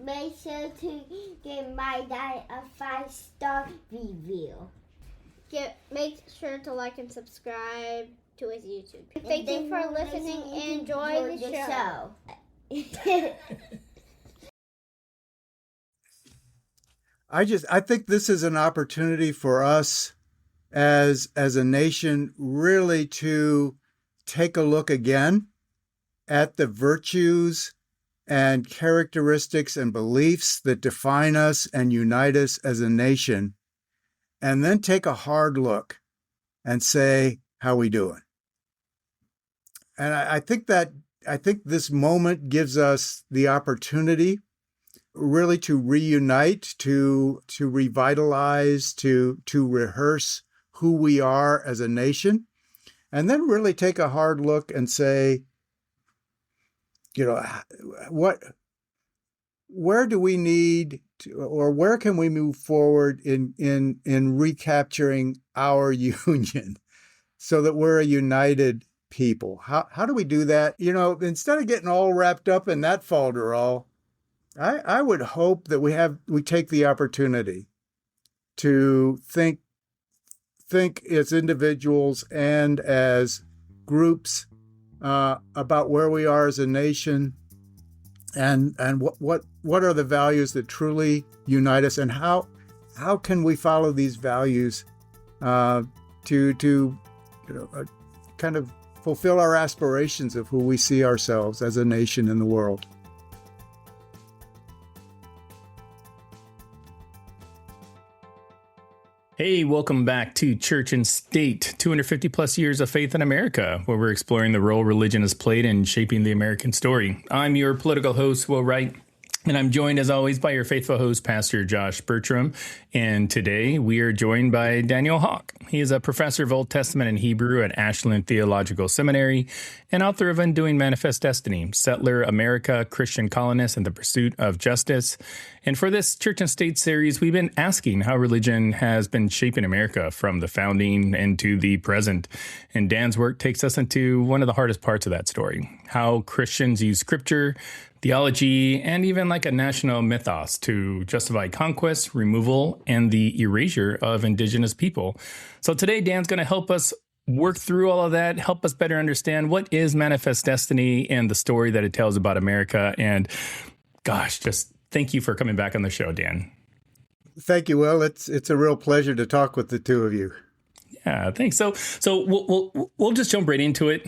Make sure to give my dad a 5-star review. Make sure to like and subscribe to his YouTube. Thank you for listening and enjoy the show. I think this is an opportunity for us as a nation really to take a look again at the virtues and characteristics and beliefs that define us and unite us as a nation, and then take a hard look and say, how we doing? And I think this moment gives us the opportunity really to reunite, to revitalize, to rehearse who we are as a nation, and then really take a hard look and say, where do we need to, or where can we move forward in recapturing our union so that we're a united people? How do we do that? Instead of getting all wrapped up in that falderall, I would hope that we take the opportunity to think as individuals and as groups about where we are as a nation, and what are the values that truly unite us, and how can we follow these values to kind of fulfill our aspirations of who we see ourselves as a nation in the world. Hey, welcome back to Church and State, 250 plus years of faith in America, where we're exploring the role religion has played in shaping the American story. I'm your political host, Will Wright, and I'm joined as always by your faithful host, Pastor Josh Burtram. And today we are joined by Daniel Hawk. He is a professor of Old Testament and Hebrew at Ashland Theological Seminary and author of Undoing Manifest Destiny, Settler America, Christian Colonists, and the Pursuit of Justice. And for this Church and State series, we've been asking how religion has been shaping America from the founding into the present. And Dan's work takes us into one of the hardest parts of that story, how Christians use scripture, theology, and even like a national mythos to justify conquest, removal, and the erasure of Indigenous people. So today, Dan's going to help us work through all of that, help us better understand what is Manifest Destiny and the story that it tells about America. And gosh, just thank you for coming back on the show, Dan. Thank you, Will. It's a real pleasure to talk with the two of you. Yeah, thanks. So we'll just jump right into it.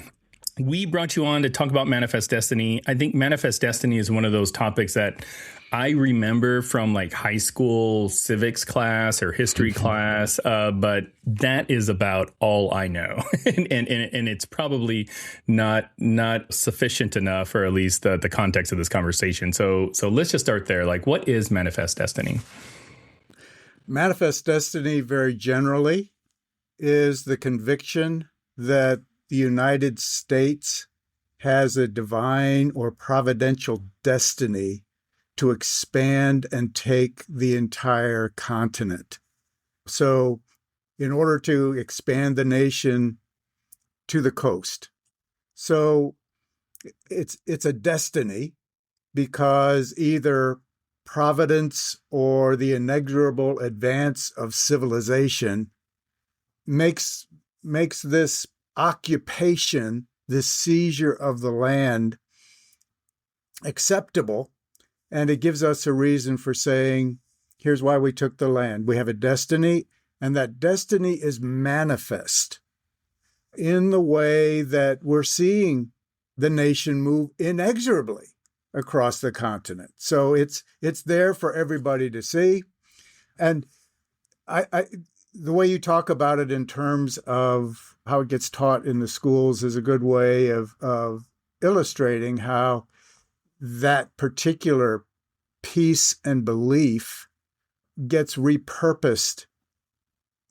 We brought you on to talk about Manifest Destiny. I think Manifest Destiny is one of those topics that I remember from like high school civics class or history class, but that is about all I know. and it's probably not sufficient enough, or at least the context of this conversation. So let's just start there. Like, what is Manifest Destiny? Manifest Destiny, very generally, is the conviction that the United States has a divine or providential destiny to expand and take the entire continent. So in order to expand the nation to the coast. So it's a destiny because either providence or the inexorable advance of civilization makes this occupation, this seizure of the land, acceptable, and it gives us a reason for saying, here's why we took the land. We have a destiny, and that destiny is manifest in the way that we're seeing the nation move inexorably across the continent. So it's there for everybody to see. And the way you talk about it in terms of how it gets taught in the schools is a good way of illustrating how that particular piece and belief gets repurposed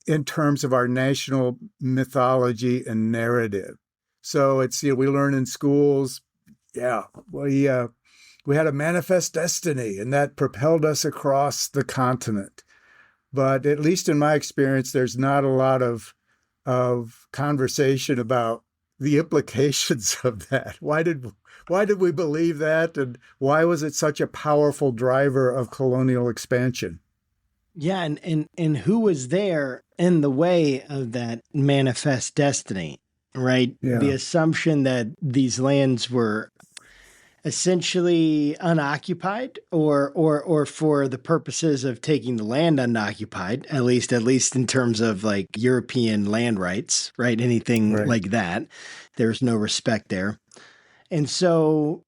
in terms of our national mythology and narrative. So it's, we learn in schools, we had a manifest destiny, and that propelled us across the continent. But at least in my experience, there's not a lot of conversation about the implications of that? Why did we believe that, and why was it such a powerful driver of colonial expansion? Yeah, and who was there in the way of that manifest destiny, right? Yeah. The assumption that these lands were essentially unoccupied or for the purposes of taking the land unoccupied, at least in terms of like European land rights, right? Anything Right. like that. There's no respect there. And so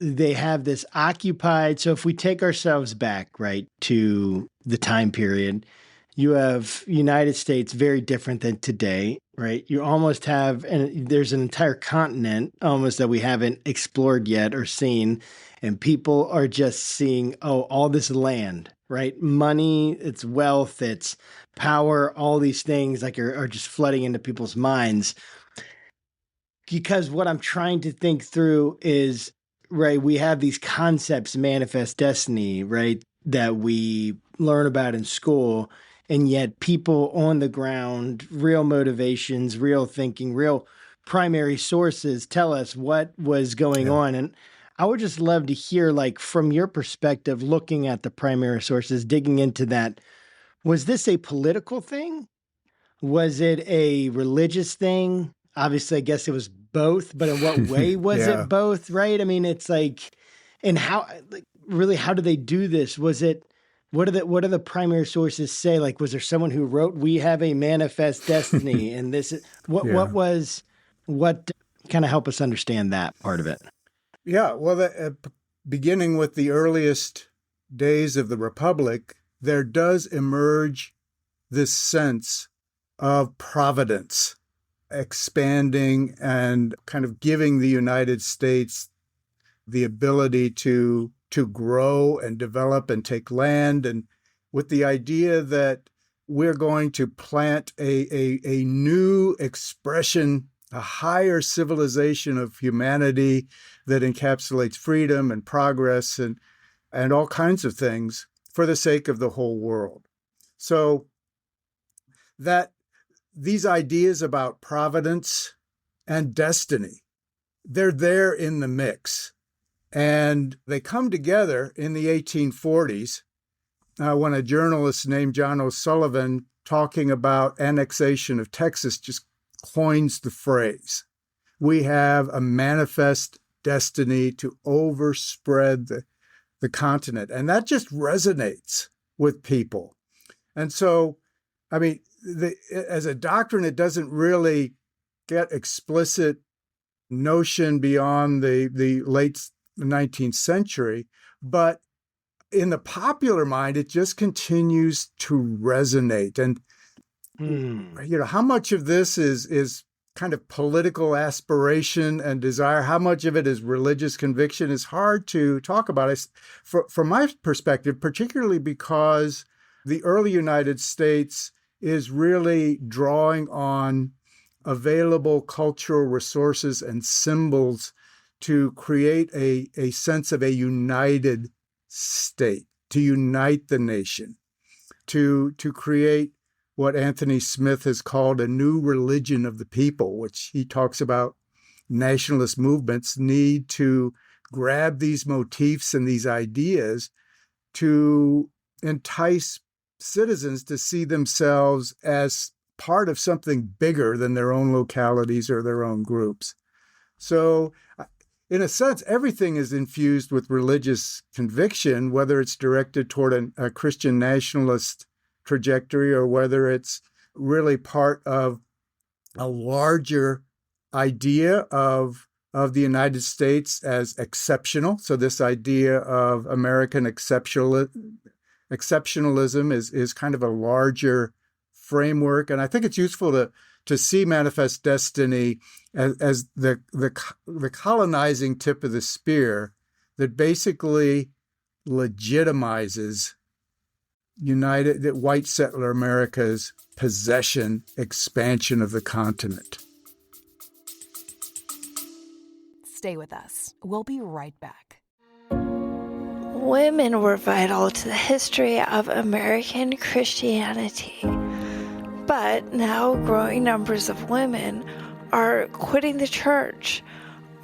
they have this occupied. So if we take ourselves back, right, to the time period, you have United States very different than today, right? You almost have, and there's an entire continent almost that we haven't explored yet or seen. And people are just seeing, all this land, right? Money, it's wealth, it's power, all these things like are just flooding into people's minds. Because what I'm trying to think through is, right, we have these concepts, manifest destiny, right, that we learn about in school, and yet people on the ground, real motivations, real thinking, real primary sources tell us what was going on. And I would just love to hear, like, from your perspective, looking at the primary sources, digging into that, was this a political thing? Was it a religious thing? Obviously, I guess it was both, but in what way was it both, right? I mean, it's like, and how, like, really, how do they do this? Was it, what do the primary sources say? Like, was there someone who wrote, "We have a manifest destiny," and this is, what kind of help us understand that part of it? Yeah, well, beginning with the earliest days of the Republic, there does emerge this sense of providence expanding and kind of giving the United States the ability to grow and develop and take land, and with the idea that we're going to plant a new expression, a higher civilization of humanity that encapsulates freedom and progress and all kinds of things for the sake of the whole world. So that these ideas about providence and destiny, they're there in the mix. And they come together in the 1840s when a journalist named John O'Sullivan, talking about annexation of Texas, just coins the phrase. We have a manifest destiny to overspread the continent. And that just resonates with people. And so, I mean, as a doctrine, it doesn't really get explicit notion beyond the late 19th century, but in the popular mind, it just continues to resonate. And how much of this is kind of political aspiration and desire, how much of it is religious conviction, is hard to talk about. From my perspective, particularly because the early United States is really drawing on available cultural resources and symbols to create a sense of a united state, to unite the nation, to create what Anthony Smith has called a new religion of the people, which he talks about nationalist movements need to grab these motifs and these ideas to entice citizens to see themselves as part of something bigger than their own localities or their own groups. So, in a sense, everything is infused with religious conviction, whether it's directed toward a Christian nationalist trajectory or whether it's really part of a larger idea of the United States as exceptional. So this idea of American exceptionalism is kind of a larger framework. And I think it's useful to see manifest destiny as the colonizing tip of the spear that basically legitimizes that white settler America's possession expansion of the continent. Stay with us. We'll be right back. Women were vital to the history of American Christianity, but now growing numbers of women are quitting the church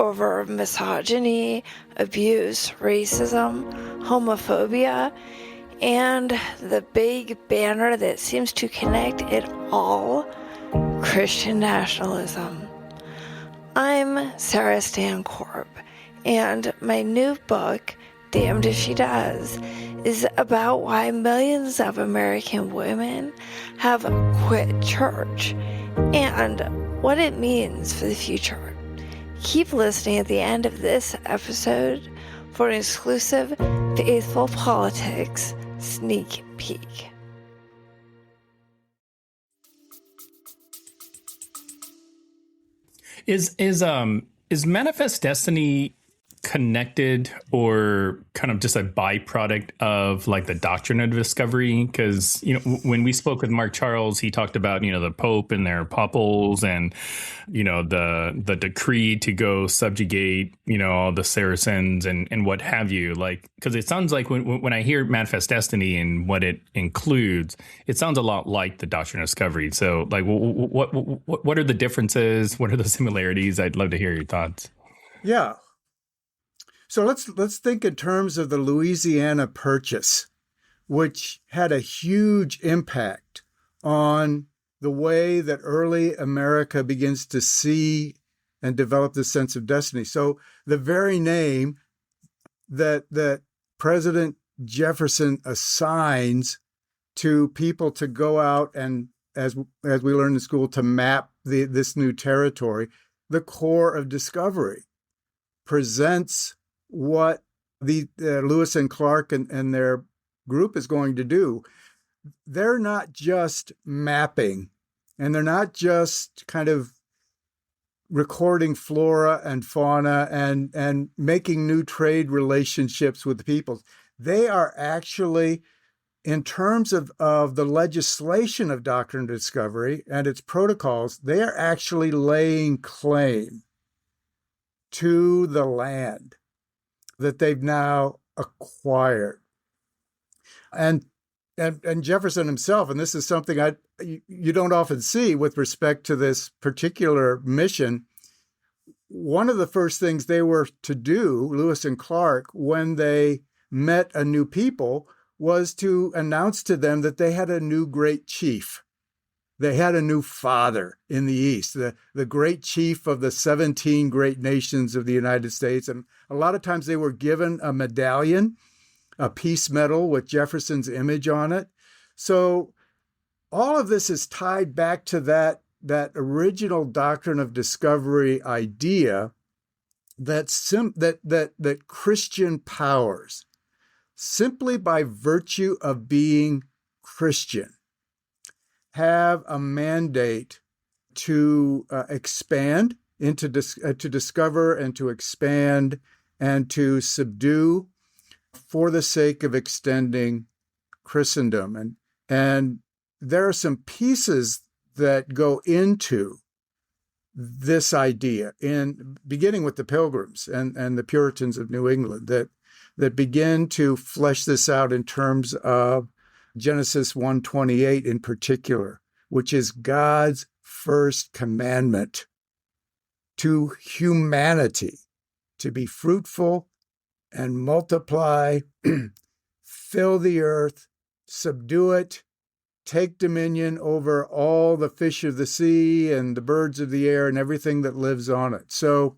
over misogyny, abuse, racism, homophobia, and the big banner that seems to connect it all, Christian nationalism. I'm Sarah Stancorp, and my new book, Damned If She Does, is about why millions of American women have quit church and what it means for the future. Keep listening at the end of this episode for an exclusive Faithful Politics sneak peek. Is Manifest Destiny connected or kind of just a byproduct of like the Doctrine of Discovery? Because, when we spoke with Mark Charles, he talked about, the Pope and their popples and, the decree to go subjugate, all the Saracens and what have you. Like, because it sounds like when I hear Manifest Destiny and what it includes, it sounds a lot like the Doctrine of Discovery. So like, what are the differences? What are the similarities? I'd love to hear your thoughts. Yeah. So let's think in terms of the Louisiana Purchase, which had a huge impact on the way that early America begins to see and develop the sense of destiny. So the very name that President Jefferson assigns to people to go out and, as we learned in school, to map this new territory, the core of discovery, presents what the Lewis and Clark and their group is going to do. They're not just mapping, and they're not just kind of recording flora and fauna and making new trade relationships with the peoples. They are actually, in terms of the legislation of Doctrine of Discovery and its protocols, they are actually laying claim to the land that they've now acquired. And Jefferson himself, and this is something you don't often see with respect to this particular mission, one of the first things they were to do, Lewis and Clark, when they met a new people, was to announce to them that they had a new great chief. They had a new father in the East, the great chief of the 17 great nations of the United States. And a lot of times they were given a medallion, a peace medal with Jefferson's image on it. So all of this is tied back to that original Doctrine of Discovery idea that Christian powers, simply by virtue of being Christian, have a mandate to expand, to discover and to expand and to subdue for the sake of extending Christendom. And there are some pieces that go into this idea, beginning with the Pilgrims and the Puritans of New England, that begin to flesh this out in terms of Genesis 1:28 in particular, which is God's first commandment to humanity, to be fruitful and multiply, fill the earth, subdue it, take dominion over all the fish of the sea and the birds of the air and everything that lives on it. So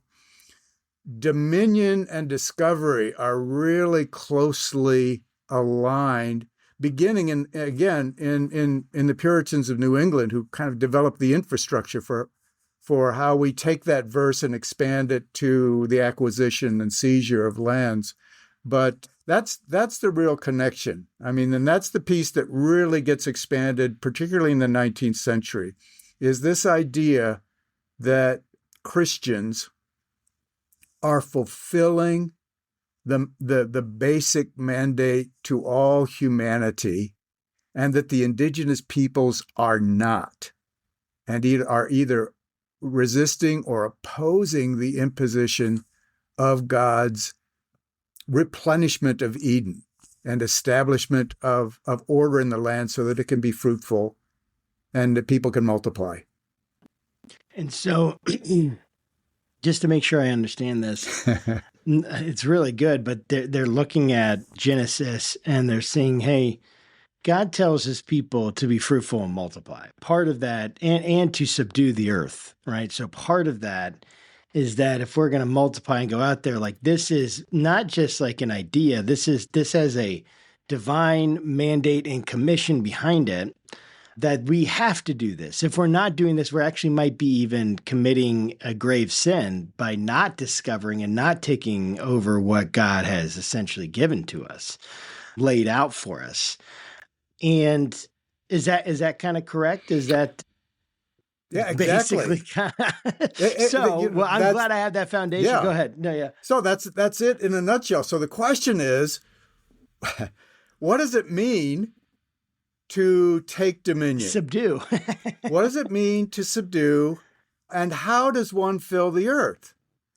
dominion and discovery are really closely aligned, beginning in the Puritans of New England, who kind of developed the infrastructure for how we take that verse and expand it to the acquisition and seizure of lands. But that's the real connection. I mean, and that's the piece that really gets expanded, particularly in the 19th century, is this idea that Christians are fulfilling the basic mandate to all humanity, and that the indigenous peoples are not, and are either resisting or opposing the imposition of God's replenishment of Eden and establishment of order in the land so that it can be fruitful and that people can multiply. And so, just to make sure I understand this, it's really good, but they're looking at Genesis and they're saying, hey, God tells his people to be fruitful and multiply. Part of that, and to subdue the earth, right? So part of that is that if we're going to multiply and go out there, like this is not just like an idea. This has a divine mandate and commission behind it, that we have to do this. If we're not doing this, we actually might be even committing a grave sin by not discovering and not taking over what God has essentially given to us, laid out for us. And is that kind of correct? Is that exactly. I'm glad I have that foundation. Yeah. Go ahead. No, yeah. So that's it in a nutshell. So the question is, what does it mean to take dominion? Subdue. What does it mean to subdue? And how does one fill the earth?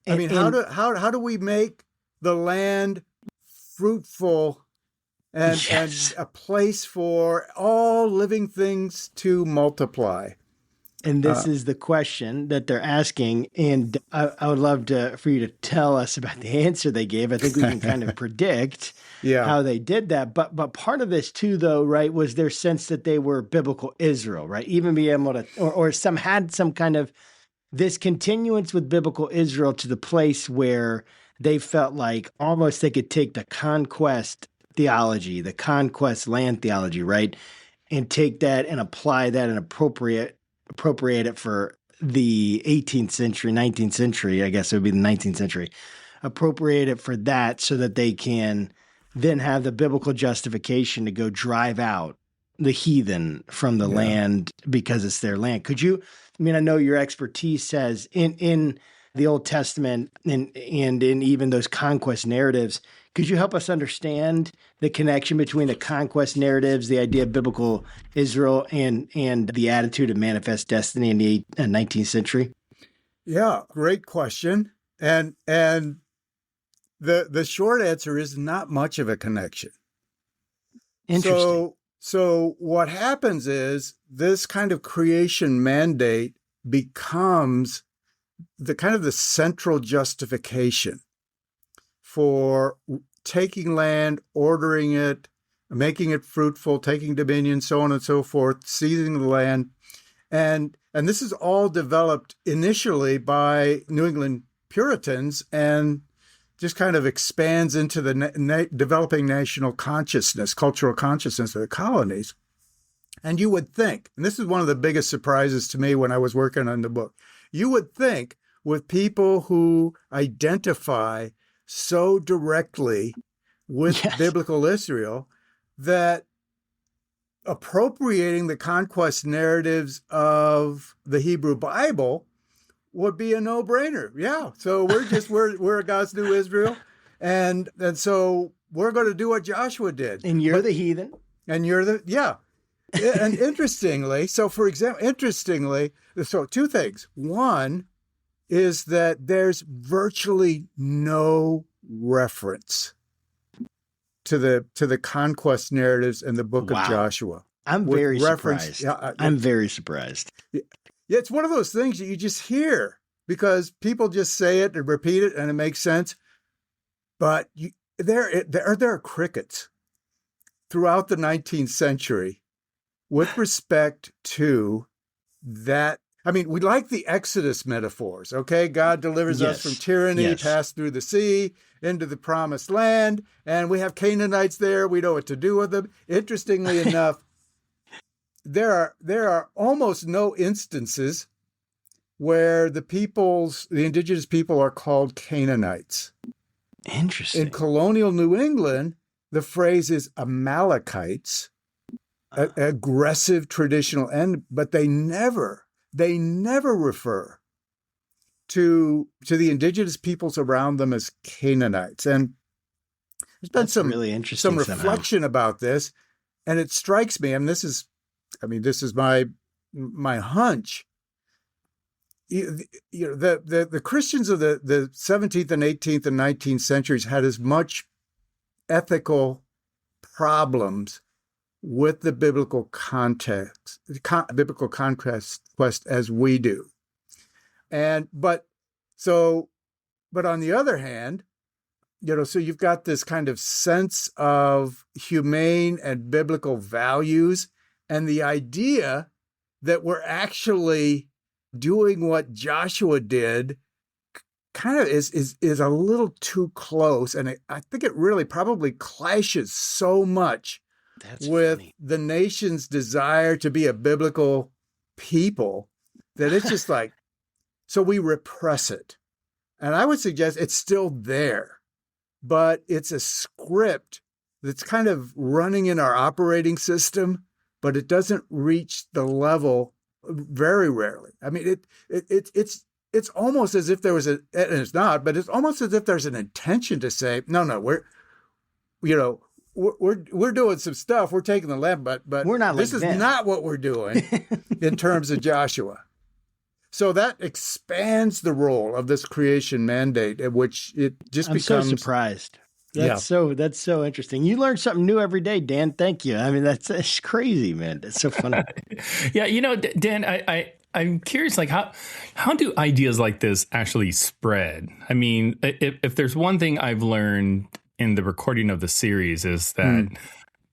How do we make the land fruitful and a place for all living things to multiply? And this is the question that they're asking. And I would love for you to tell us about the answer they gave. I think we can kind of predict how they did that. But part of this too, though, right, was their sense that they were biblical Israel, right? Even being able to, or some had some kind of this continuance with biblical Israel to the place where they felt like almost they could take the conquest theology, the conquest land theology, right? And take that and apply that and appropriate it for the 18th century, 19th century, I guess it would be the 19th century, appropriate it for that so that they can then have the biblical justification to go drive out the heathen from the land because it's their land. Could you, I know your expertise says in the Old Testament and in even those conquest narratives, could you help us understand the connection between the conquest narratives, the idea of biblical Israel, and the attitude of manifest destiny in the 19th century? Yeah, great question. And the short answer is not much of a connection. Interesting. So what happens is this kind of creation mandate becomes the central justification for taking land, ordering it, making it fruitful, taking dominion, so on and so forth, seizing the land. And this is all developed initially by New England Puritans and just kind of expands into the developing national consciousness, cultural consciousness of the colonies. And you would think, and this is one of the biggest surprises to me when I was working on the book, you would think with people who identify so directly with biblical Israel that appropriating the conquest narratives of the Hebrew Bible would be a no-brainer. Yeah, so we're God's new Israel, and so we're going to do what Joshua did. And you're the heathen. And you're and interestingly, so two things. One is that there's virtually no reference to the conquest narratives in the book of Joshua. I'm very surprised. I'm very surprised. Yeah, it's one of those things that you just hear because people just say it and repeat it and it makes sense. But there are crickets throughout the 19th century with respect to that. I mean, we like the Exodus metaphors, okay? God delivers us from tyranny, passed through the sea, into the promised land, and we have Canaanites there. We know what to do with them. Interestingly enough, there are almost no instances where the indigenous people are called Canaanites. Interesting. In colonial New England, the phrase is Amalekites, aggressive traditional end, but they never refer to the indigenous peoples around them as Canaanites. And there's been some really interesting reflection about this, and it strikes me, and this is my hunch. The Christians of the 17th and 18th and 19th centuries had as much ethical problems with the biblical conquest as we do. But on the other hand, so you've got this kind of sense of humane and biblical values, and the idea that we're actually doing what Joshua did kind of is a little too close. And I think it really probably clashes so much with the nation's desire to be a biblical people that it's just like, so we repress it. And I would suggest it's still there, but it's a script that's kind of running in our operating system, but it doesn't reach the level very rarely. I mean, it's almost as if there was and it's not, but it's almost as if there's an intention to say, no, we're doing some stuff. We're taking the land, but we're not. This is not what we're doing in terms of Joshua. So that expands the role of this creation mandate, at which it just becomes. I'm so surprised. That's so interesting. You learn something new every day, Dan. Thank you. I mean, that's crazy, man. It's so funny. Yeah, Dan, I'm curious, like how do ideas like this actually spread? I mean, if there's one thing I've learned in the recording of the series is that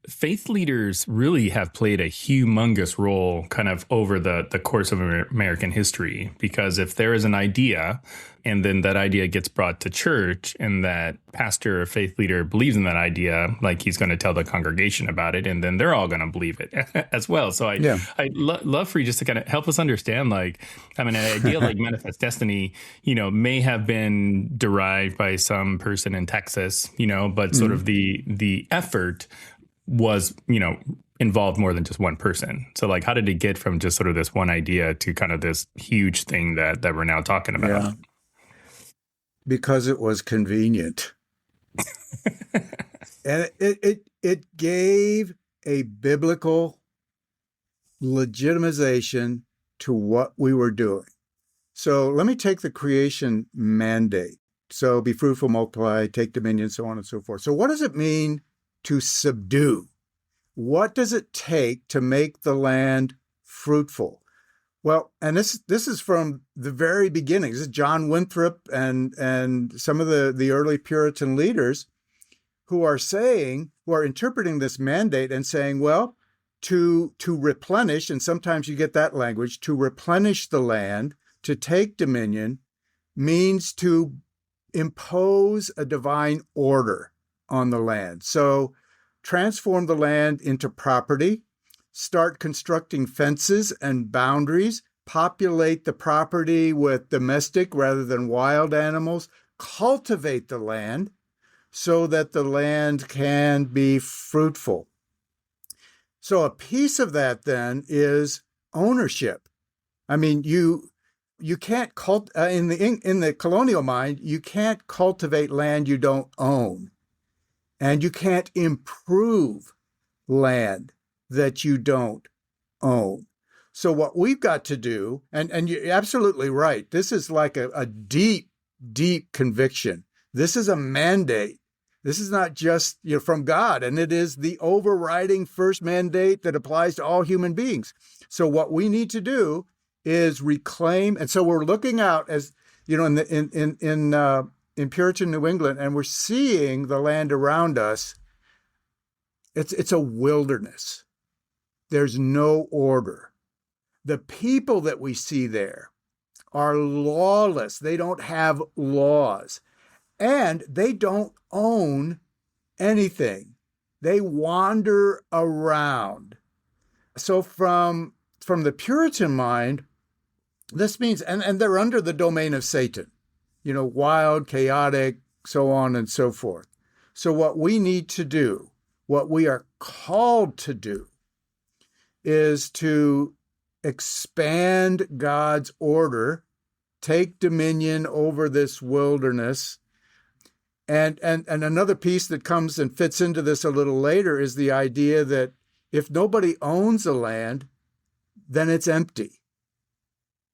faith leaders really have played a humongous role kind of over the course of American history, because if there is an idea and then that idea gets brought to church and that pastor or faith leader believes in that idea, like he's going to tell the congregation about it, and then they're all going to believe it as well. So I'd love for you just to kind of help us understand, like, I mean, an idea like manifest destiny, may have been derived by some person in Texas, but sort of the effort was, involved more than just one person. So like, how did it get from just sort of this one idea to kind of this huge thing that we're now talking about? Yeah. Because it was convenient. And it gave a biblical legitimization to what we were doing. So let me take the creation mandate. So be fruitful, multiply, take dominion, so on and so forth. So what does it mean to subdue? What does it take to make the land fruitful? Well, and this is from the very beginning. This is John Winthrop and some of the early Puritan leaders who are interpreting this mandate and saying, well, to replenish, and sometimes you get that language, to replenish the land, to take dominion, means to impose a divine order on the land. So transform the land into property, start constructing fences and boundaries, populate the property with domestic rather than wild animals, cultivate the land so that the land can be fruitful. So a piece of that then is ownership. I mean, you can't in the colonial mind, you can't cultivate land you don't own. And you can't improve land that you don't own. So what we've got to do, and you're absolutely right, this is like a deep, deep conviction. This is a mandate. This is not just from God, and it is the overriding first mandate that applies to all human beings. So what we need to do is reclaim, and so we're looking out as in Puritan New England, and we're seeing the land around us. It's a wilderness. There's no order. The people that we see there are lawless. They don't have laws, and they don't own anything. They wander around. So from the Puritan mind, this means, and they're under the domain of Satan. Wild, chaotic, so on and so forth. So what we need to do, what we are called to do, is to expand God's order, take dominion over this wilderness. And another piece that comes and fits into this a little later is the idea that if nobody owns the land, then it's empty.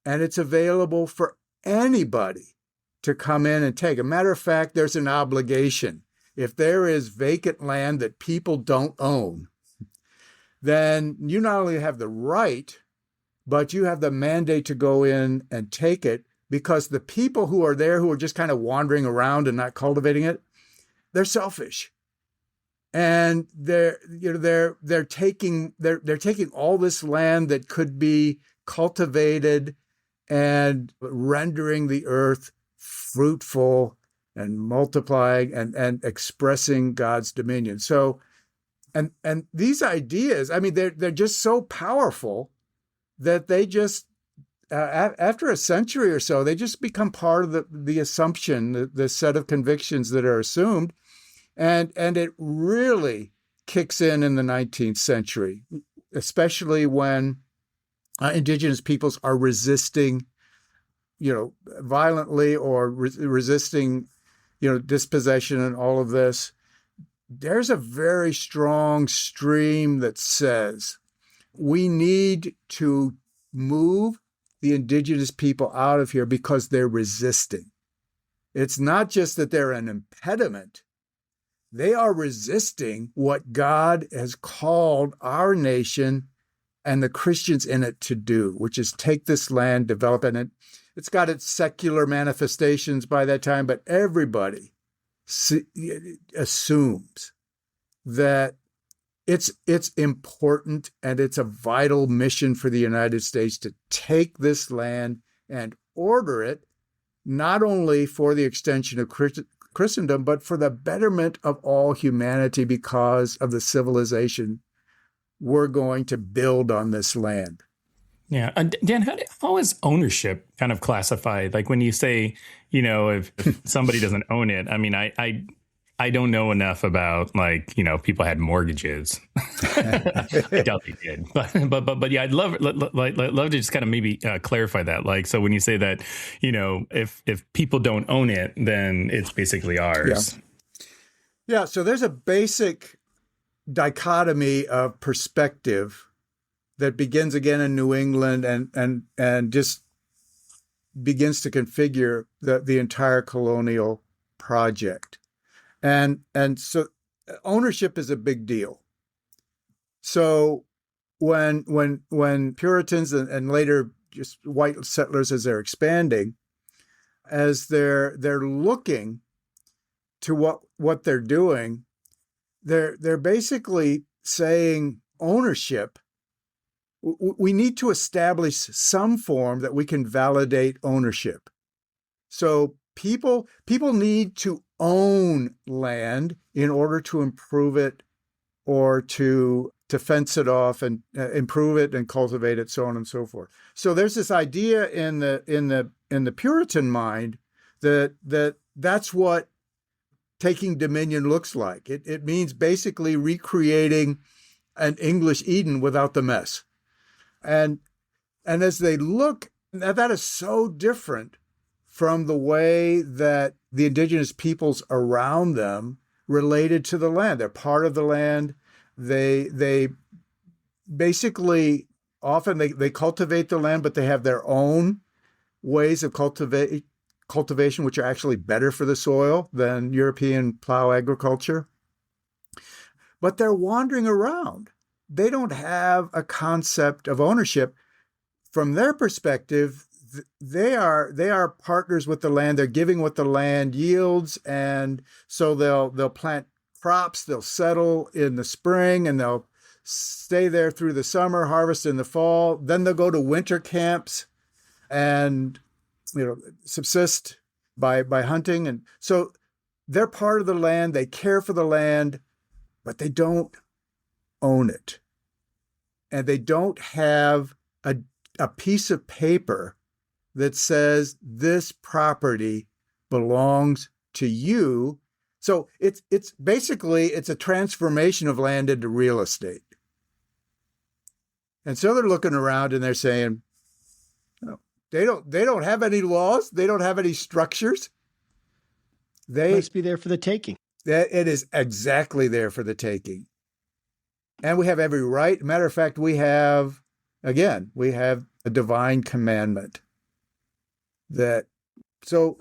And it's available for anybody to come in and take. A matter of fact, there's an obligation. If there is vacant land that people don't own, then you not only have the right, but you have the mandate to go in and take it, because the people who are there, who are just kind of wandering around and not cultivating it, they're selfish. And they're taking all this land that could be cultivated and rendering the earth fruitful and multiplying and expressing God's dominion. So, and these ideas, I mean, they're just so powerful that they just, after a century or so, they just become part of the assumption, the set of convictions that are assumed. And it really kicks in the 19th century, especially when Indigenous peoples are resisting, violently, or resisting, dispossession and all of this. There's a very strong stream that says we need to move the Indigenous people out of here because they're resisting. It's not just that they're an impediment. They are resisting what God has called our nation and the Christians in it to do, which is take this land, develop it. It's got its secular manifestations by that time, but everybody assumes that it's important and it's a vital mission for the United States to take this land and order it, not only for the extension of Christendom, but for the betterment of all humanity because of the civilization we're going to build on this land. Yeah. Dan, how is ownership kind of classified? Like when you say, if somebody doesn't own it, I mean, I don't know enough about people had mortgages. I doubt they did, but yeah, I'd love to just kind of maybe clarify that. Like, so when you say that, if people don't own it, then it's basically ours. Yeah. So there's a basic dichotomy of perspective that begins again in New England and just begins to configure the entire colonial project. And so ownership is a big deal. So when Puritans and later just white settlers, as they're expanding, as they're looking to what they're doing, they're basically saying ownership. We need to establish some form that we can validate ownership. So people need to own land in order to improve it or to fence it off and improve it and cultivate it, so on and so forth. So there's this idea in the Puritan mind that's what taking dominion looks like. It means basically recreating an English Eden without the mess. And as they look, that is so different from the way that the Indigenous peoples around them related to the land. They're part of the land. They basically often they cultivate the land, but they have their own ways of cultivation, which are actually better for the soil than European plow agriculture. But they're wandering around. They don't have a concept of ownership. From their perspective, they are partners with the land. They're giving what the land yields, and so they'll plant crops. They'll settle in the spring, and they'll stay there through the summer, harvest in the fall. Then they'll go to winter camps, and subsist by hunting. And so they're part of the land. They care for the land, but they don't own it, and they don't have a piece of paper that says this property belongs to you. So it's basically a transformation of land into real estate. And so they're looking around and they're saying, they don't have any laws. They don't have any structures. They must be there for the taking. It is exactly there for the taking. And we have every right. Matter of fact, we have a divine commandment that so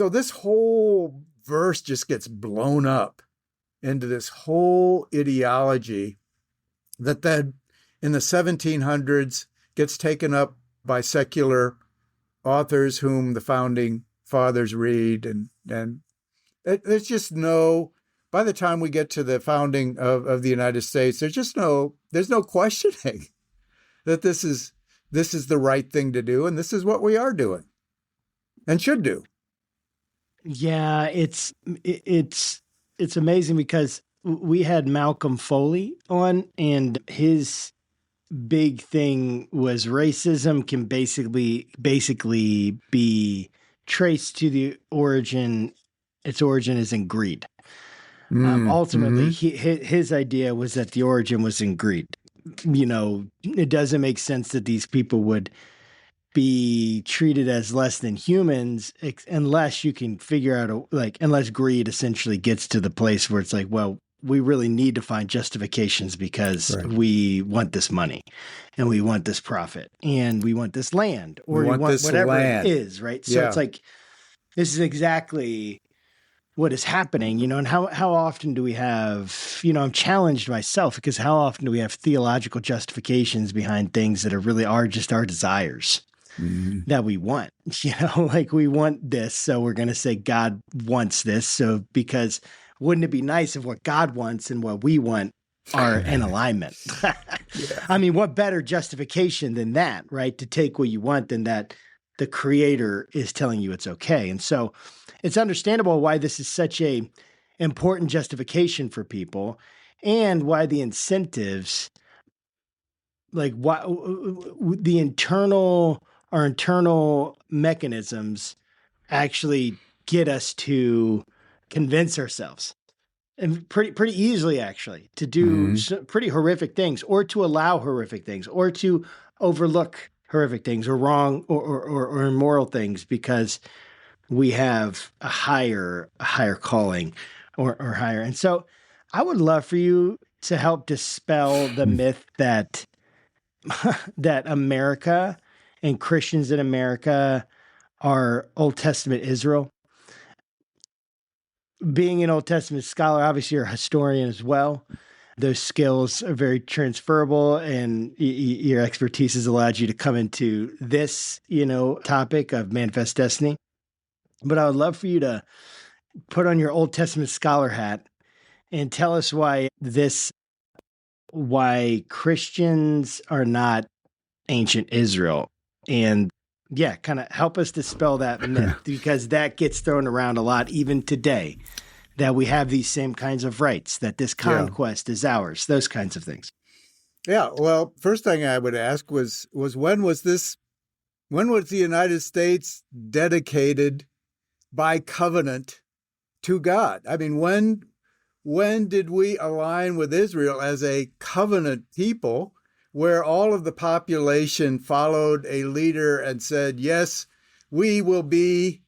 this whole verse just gets blown up into this whole ideology that then in the 1700s gets taken up by secular authors whom the founding fathers read, and there's just no. By the time we get to the founding of the United States, there's no questioning that this is the right thing to do, and this is what we are doing and should do. Yeah, it's amazing because we had Malcolm Foley on, and his big thing was racism can basically be traced to the origin. Its origin is in greed. Ultimately, his idea was that the origin was in greed. It doesn't make sense that these people would be treated as less than humans unless you can figure out unless greed essentially gets to the place where it's like, well, we really need to find justifications because we want this money and we want this profit and we want this land, or we want whatever land. It is, right? So it's like, this is exactly what is happening, and how often do we have, I'm challenged myself because how often do we have theological justifications behind things that are just our desires that we want, like we want this. So we're going to say God wants this. So because wouldn't it be nice if what God wants and what we want are in alignment? I mean, what better justification than that, right? To take what you want than that the Creator is telling you it's okay. And so it's understandable why this is such a important justification for people, and why the incentives, like why our internal mechanisms actually get us to convince ourselves, and pretty easily actually, to do pretty horrific things, or to allow horrific things, or to overlook horrific things, or wrong or immoral things, because we have a higher calling or higher. And so I would love for you to help dispel the myth that America and Christians in America are Old Testament Israel. Being an Old Testament scholar, obviously you're a historian as well. Those skills are very transferable, and your expertise has allowed you to come into this, topic of manifest destiny. But I would love for you to put on your Old Testament scholar hat and tell us why Christians are not ancient Israel. And kind of help us dispel that myth, because that gets thrown around a lot even today, that we have these same kinds of rights, that this conquest is ours, those kinds of things. Yeah. Well, first thing I would ask was when was the United States dedicated by covenant to God? I mean, when did we align with Israel as a covenant people, where all of the population followed a leader and said, yes, we will be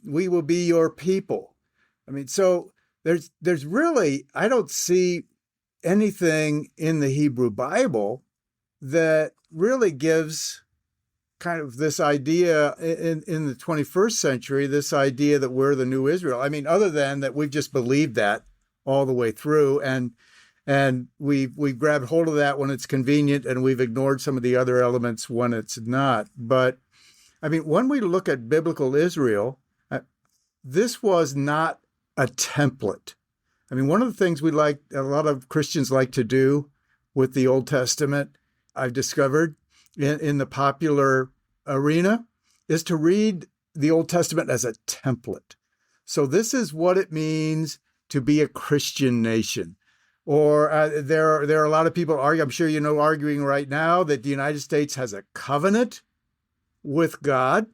your people? I mean, so there's really, I don't see anything in the Hebrew Bible that really gives kind of this idea in the 21st century, this idea that we're the new Israel. I mean, other than that, we've just believed that all the way through, and we've grabbed hold of that when it's convenient, and we've ignored some of the other elements when it's not. But I mean, when we look at biblical Israel, this was not a template. I mean, one of the things a lot of Christians like to do with the Old Testament, I've discovered in the popular arena, is to read the Old Testament as a template. So this is what it means to be a Christian nation. Or there are a lot of people arguing, I'm sure arguing right now, that the United States has a covenant with God,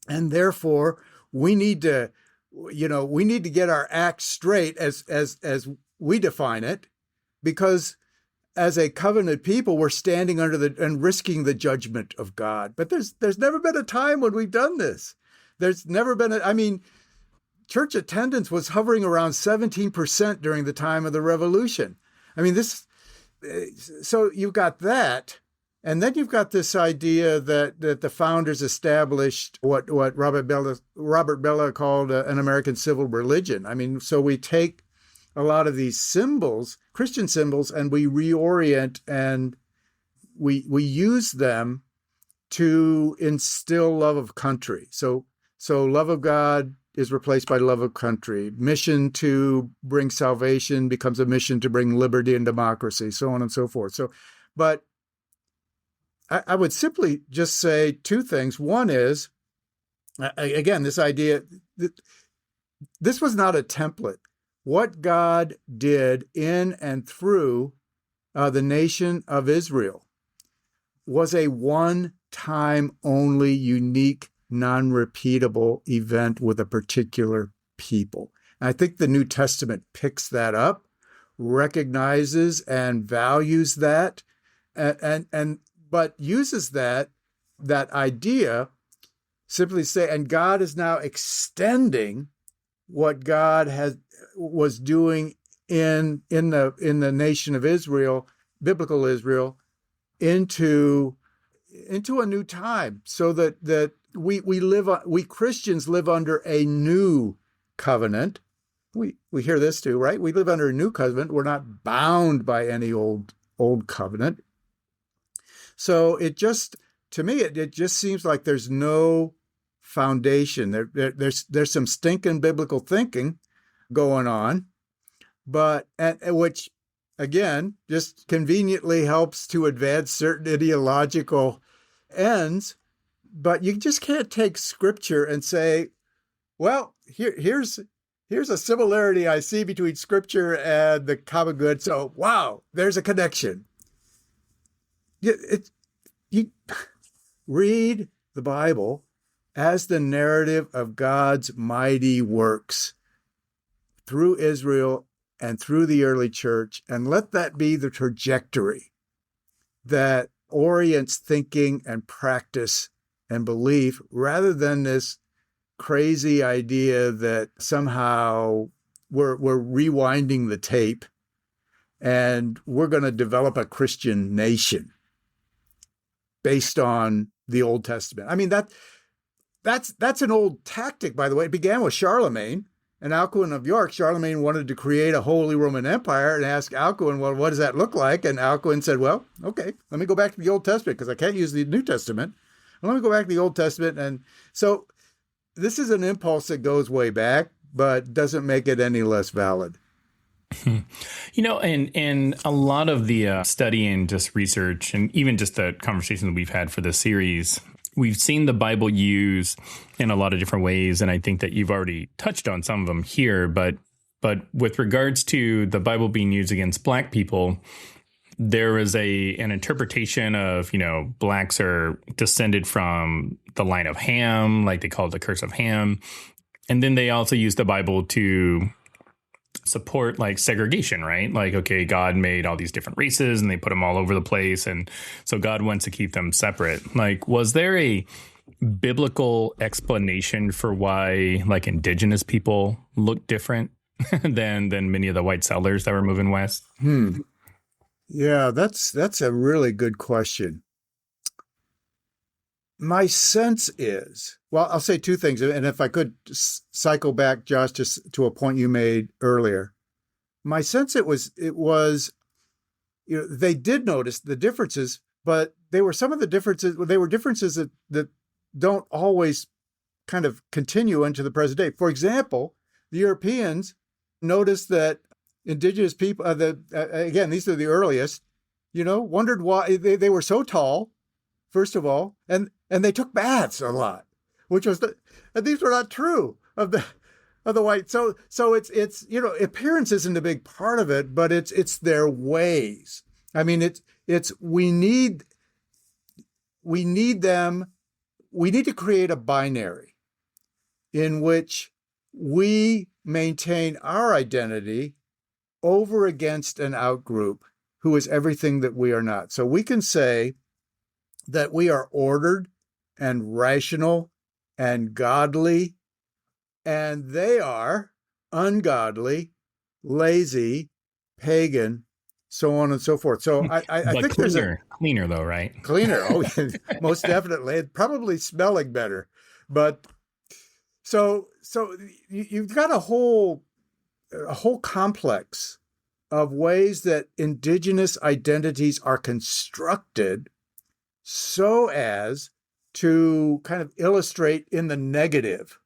and therefore we need to get our act straight as we define it, because as a covenant people, we're standing under and risking the judgment of God. But there's never been a time when we've done this. There's never been church attendance was hovering around 17% during the time of the Revolution. I mean, so you've got that, and then you've got this idea that the founders established what Robert Bellah called an American civil religion. I mean, so we take a lot of these symbols, Christian symbols, and we reorient and we use them to instill love of country. So love of God is replaced by love of country. Mission to bring salvation becomes a mission to bring liberty and democracy, so on and so forth. But I would simply just say two things. One is, again, this idea that this was not a template. What God did in and through the nation of Israel was a one-time only, unique, non-repeatable event with a particular people. And I think the New Testament picks that up, recognizes and values that, but uses that idea simply say, and God is now extending what God was doing in the nation of Israel, biblical Israel, into a new time, so that we Christians live under a new covenant. We hear this too, right? We live under a new covenant. We're not bound by any old covenant. So it just, to me, it just seems like there's no foundation. There's some stinking biblical thinking going on, but which again just conveniently helps to advance certain ideological ends. But you just can't take Scripture and say, well, here's a similarity I see between Scripture and the common good. So wow, there's a connection. You read the Bible as the narrative of God's mighty works through Israel and through the early church, and let that be the trajectory that orients thinking and practice and belief, rather than this crazy idea that somehow we're rewinding the tape and we're going to develop a Christian nation based on the Old Testament. I mean, that's an old tactic, by the way. It began with Charlemagne and Alcuin of York. Charlemagne wanted to create a Holy Roman Empire and asked Alcuin, well, what does that look like? And Alcuin said, well, okay, let me go back to the Old Testament because I can't use the New Testament. Well, let me go back to the Old Testament. And so this is an impulse that goes way back, but doesn't make it any less valid. You know, and a lot of the study and just research, and even just the conversation that we've had for this series, we've seen the Bible used in a lot of different ways. And I think that you've already touched on some of them here. But with regards to the Bible being used against Black people, there is an interpretation of, Blacks are descended from the line of Ham, like they call it the curse of Ham. And then they also use the Bible to support like segregation, right? Like, okay, God made all these different races and they put them all over the place. And so God wants to keep them separate. Like, was there a biblical explanation for why like Indigenous people look different than many of the white settlers that were moving west? Yeah, that's a really good question. My sense is, well, I'll say two things, and if I could cycle back, Josh, just to a point you made earlier. My sense it was they did notice the differences, but they were differences that don't always kind of continue into the present day. For example, the Europeans noticed that Indigenous people, again, these are the earliest, wondered why they were so tall, first of all, and they took baths a lot, which was and these were not true of the white. So it's appearance isn't a big part of it, but it's their ways. I mean, we need them. We need to create a binary in which we maintain our identity over against an outgroup who is everything that we are not. So we can say that we are ordered and rational and godly, and they are ungodly, lazy, pagan, so on and so forth. So I think there's cleaner though, right? Cleaner, oh, most definitely. And probably smelling better. But so you've got a whole complex of ways that Indigenous identities are constructed so as to kind of illustrate in the negative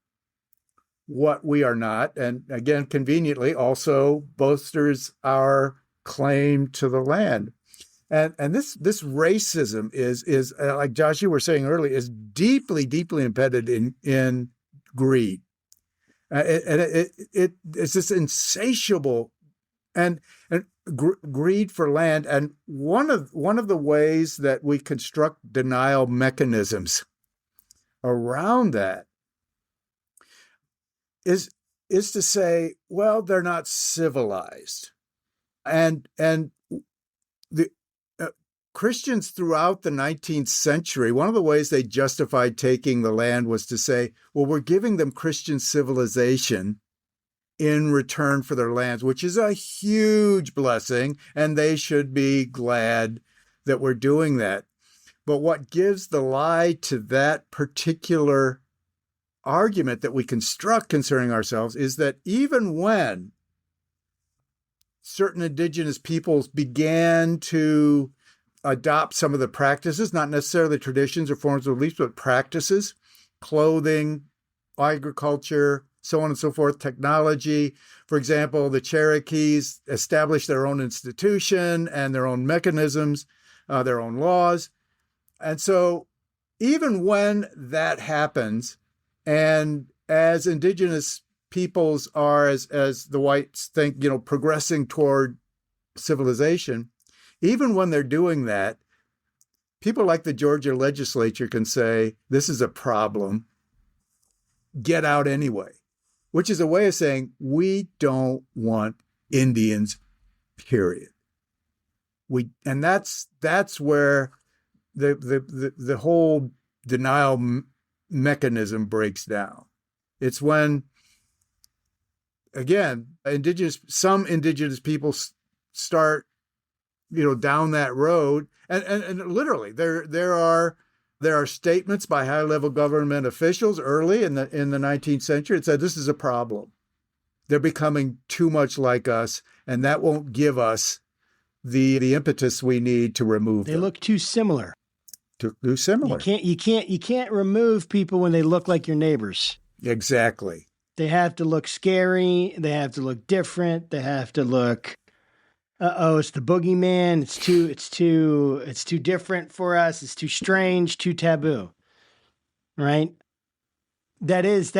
what we are not, and again, conveniently, also bolsters our claim to the land. And this racism is like Josh, you were saying earlier, is deeply, deeply embedded in greed. It's this insatiable and greed for land. And one of the ways that we construct denial mechanisms around that is to say, well, they're not civilized, and the Christians throughout the 19th century, one of the ways they justified taking the land was to say, well, we're giving them Christian civilization in return for their lands, which is a huge blessing, and they should be glad that we're doing that. But what gives the lie to that particular argument that we construct concerning ourselves is that even when certain indigenous peoples began to adopt some of the practices, not necessarily traditions or forms of beliefs, but practices, clothing, agriculture, so on and so forth, technology. For example, the Cherokees established their own institution and their own mechanisms, their own laws. And so even when that happens, and as indigenous peoples are, as the whites think, progressing toward civilization, even when they're doing that, people like the Georgia legislature can say, this is a problem, get out anyway, which is a way of saying, we don't want Indians, period. And that's where the whole denial mechanism breaks down. It's when, again, some indigenous people start down that road, and literally there are statements by high-level government officials early in the 19th century that said this is a problem. They're becoming too much like us, and that won't give us the impetus we need to remove them. They look too similar. Too similar. You can't remove people when they look like your neighbors. Exactly. They have to look scary. They have to look different. They have to look, it's the boogeyman. It's too different for us. It's too strange, too taboo. Right? That is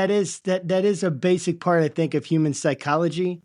a basic part, I think, of human psychology.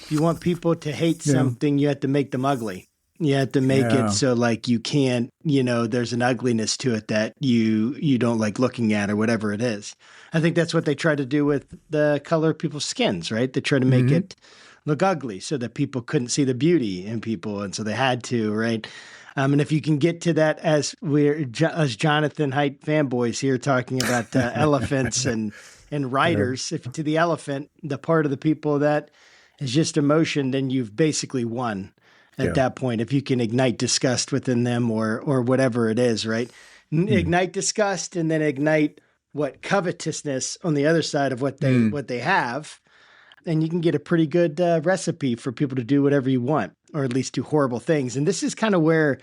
If you want people to hate something, you have to make them ugly. You have to make it so like you can't, there's an ugliness to it that you don't like looking at or whatever it is. I think that's what they try to do with the color of people's skins, right? They try to make it look ugly so that people couldn't see the beauty in people. And so they had to, right? And if you can get to that as Jonathan Haidt fanboys here talking about elephants and riders, if to the elephant, the part of the people that is just emotion, then you've basically won. At that point, if you can ignite disgust within them or whatever it is, right? Ignite disgust and then ignite covetousness on the other side of what they have, and you can get a pretty good recipe for people to do whatever you want, or at least do horrible things. And this is kind of where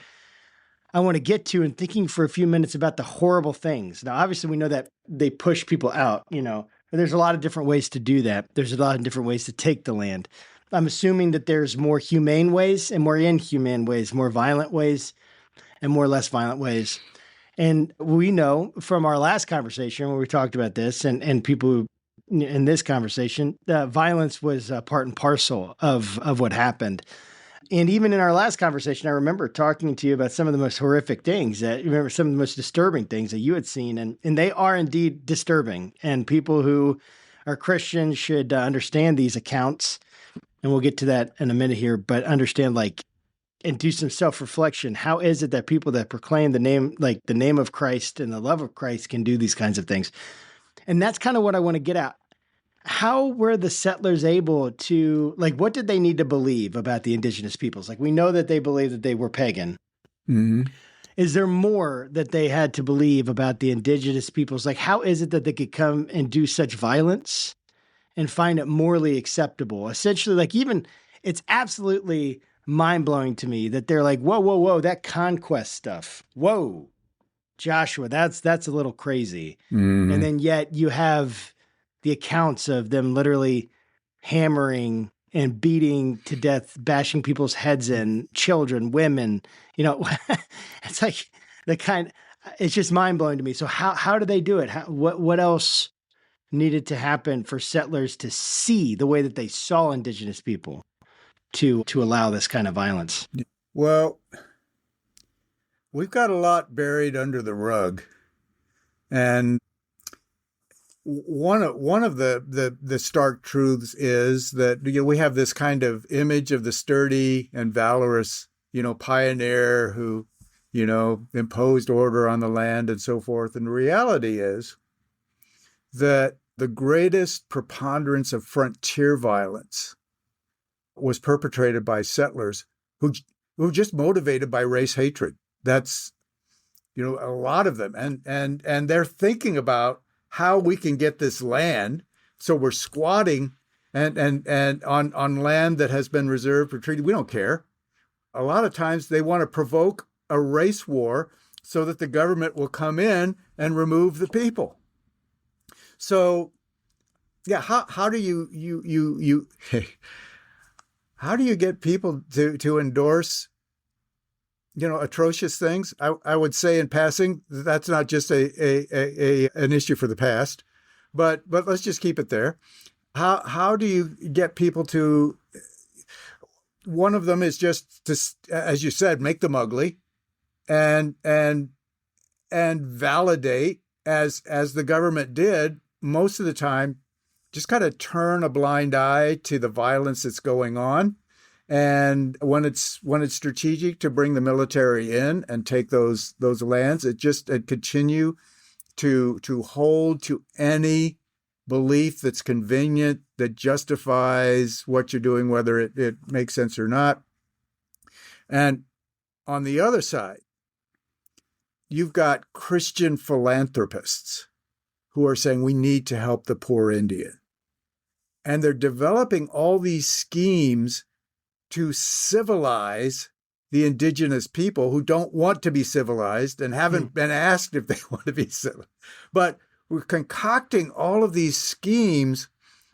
I want to get to in thinking for a few minutes about the horrible things. Now, obviously, we know that they push people out, but there's a lot of different ways to do that. There's a lot of different ways to take the land. I'm assuming that there's more humane ways and more inhumane ways, more violent ways and more less violent ways. And we know from our last conversation where we talked about this and people who, in this conversation, violence was part and parcel of what happened. And even in our last conversation, I remember talking to you about some of the most horrific things, some of the most disturbing things that you had seen. And they are indeed disturbing. And people who are Christians should understand these accounts. And we'll get to that in a minute here, but understand and do some self-reflection. How is it that people that proclaim the name of Christ and the love of Christ can do these kinds of things? And that's kind of what I want to get at. How were the settlers able to, what did they need to believe about the indigenous peoples? We know that they believed that they were pagan. Mm-hmm. Is there more that they had to believe about the indigenous peoples? How is it that they could come and do such violence and find it morally acceptable? Essentially, even it's absolutely mind-blowing to me that they're whoa, that conquest stuff. Whoa. Joshua, that's a little crazy. And then yet you have the accounts of them literally hammering and beating to death, bashing people's heads in, children, women. It's like it's just mind blowing to me. So how do they do it? What else needed to happen for settlers to see the way that they saw Indigenous people to allow this kind of violence? Well, we've got a lot buried under the rug. And one of the stark truths is that we have this kind of image of the sturdy and valorous, pioneer who, imposed order on the land and so forth. And the reality is that the greatest preponderance of frontier violence was perpetrated by settlers who were just motivated by race hatred. That's, a lot of them. And they're thinking about how we can get this land. So we're squatting and on land that has been reserved for treaty. We don't care. A lot of times they want to provoke a race war so that the government will come in and remove the people. So, yeah, how do you how do you get people to endorse, atrocious things? I would say in passing, that's not just an issue for the past, but let's just keep it there. How do you get people to? One of them is just to, as you said, make them ugly, and validate as the government did most of the time. Just kind of turn a blind eye to the violence that's going on. And when it's strategic to bring the military in and take those lands, it continue to hold to any belief that's convenient, that justifies what you're doing, whether it makes sense or not. And on the other side, you've got Christian philanthropists who are saying we need to help the poor Indian. And they're developing all these schemes to civilize the indigenous people who don't want to be civilized and haven't been asked if they want to be civilized. But we're concocting all of these schemes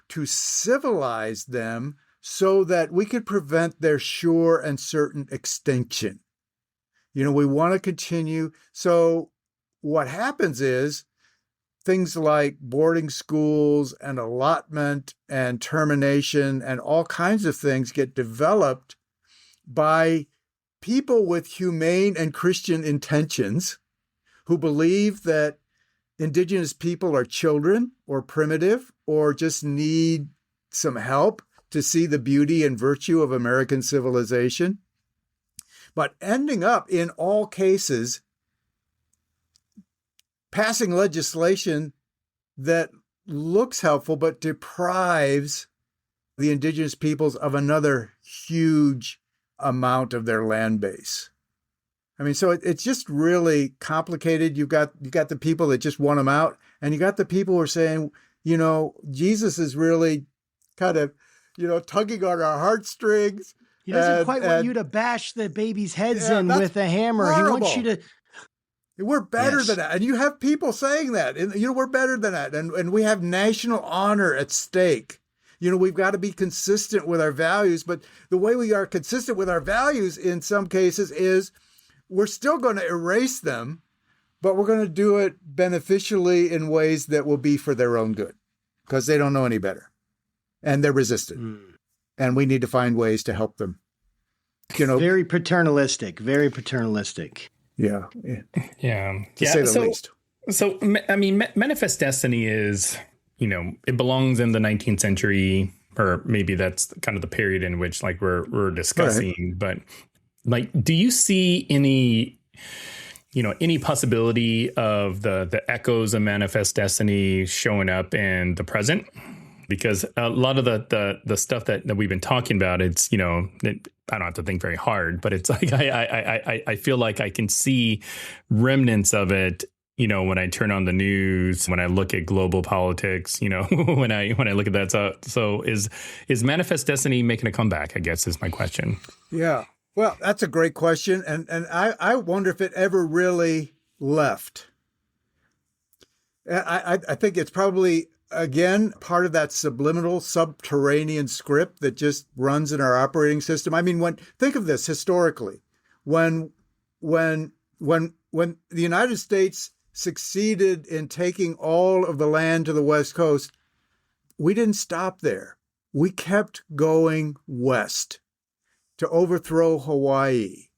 to civilize them so that we could prevent their sure and certain extinction. We want to continue. So what happens is things like boarding schools and allotment and termination and all kinds of things get developed by people with humane and Christian intentions who believe that indigenous people are children or primitive or just need some help to see the beauty and virtue of American civilization, but ending up in all cases passing legislation that looks helpful but deprives the indigenous peoples of another huge amount of their land base. I mean, so it's just really complicated. You've got the people that just want them out, and you got the people who are saying, Jesus is really kind of, tugging on our heartstrings. He doesn't quite want you to bash the babies' heads in with a hammer. Horrible. He wants you to. We're better than that. And you have people saying that. And, we're better than that. And we have national honor at stake. We've got to be consistent with our values. But the way we are consistent with our values in some cases is we're still going to erase them, but we're going to do it beneficially in ways that will be for their own good because they don't know any better. And they're resistant. And we need to find ways to help them. Very paternalistic. Very paternalistic. Yeah. To say the least. So, I mean, Manifest Destiny is, it belongs in the 19th century, or maybe that's kind of the period in which we're discussing. Right. But do you see any possibility of the echoes of Manifest Destiny showing up in the present? Because a lot of the stuff that we've been talking about, it's, I don't have to think very hard, but it's like I feel like I can see remnants of it, when I turn on the news, when I look at global politics, when I look at that. So is Manifest Destiny making a comeback, I guess, is my question. Yeah. Well, that's a great question. And I wonder if it ever really left. I think it's probably, again, part of that subliminal subterranean script that just runs in our operating system. I mean, think of this historically. When the United States succeeded in taking all of the land to the West Coast, we didn't stop there. We kept going west to overthrow Hawaii,